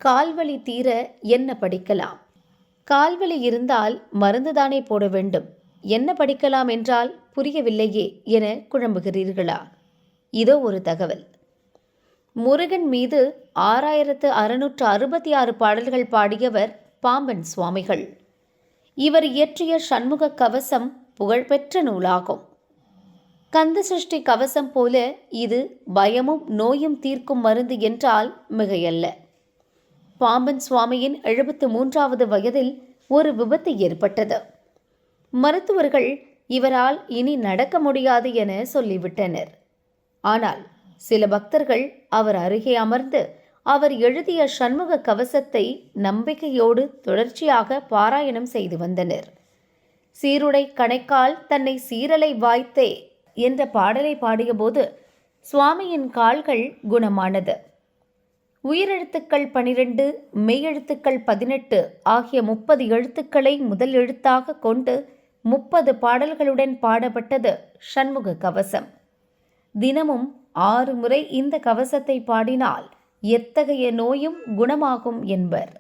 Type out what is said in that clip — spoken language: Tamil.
கால்வலி தீர என்ன படிக்கலாம்? கால்வலி இருந்தால் மருந்துதானே போட வேண்டும், என்ன படிக்கலாம் என்றால் புரியவில்லையே என குழம்புகிறீர்களா? இதோ ஒரு தகவல். முருகன் மீது 6666 பாடல்கள் பாடியவர் பாம்பன் சுவாமிகள். இவர் இயற்றிய சண்முக கவசம் புகழ்பெற்ற நூலாகும். கந்த சஷ்டி கவசம் போல இது பயமும் நோயும் தீர்க்கும் மருந்து என்றால் மிகையல்ல. பாம்பன் சுவாமியின் 73வது வயதில் ஒரு விபத்து ஏற்பட்டது. மருத்துவர்கள் இவரால் இனி நடக்க முடியாது என சொல்லிவிட்டனர். ஆனால் சில பக்தர்கள் அவர் அருகே அமர்ந்து அவர் எழுதிய சண்முக கவசத்தை நம்பிக்கையோடு தொடர்ச்சியாக பாராயணம் செய்து வந்தனர். சீருடை கணைக்கால் தன்னை சீரலை வாய்த்தே என்ற பாடலை பாடியபோது சுவாமியின் கால்கள் குணமானது. உயிரெழுத்துக்கள் 12, மெய்யெழுத்துக்கள் 18 ஆகிய 30 எழுத்துக்களை முதல் எழுத்தாக கொண்டு 30 பாடல்களுடன் பாடப்பட்டது சண்முக கவசம். தினமும் 6 முறை இந்த கவசத்தை பாடினால் எத்தகைய நோயும் குணமாகும் என்பர்.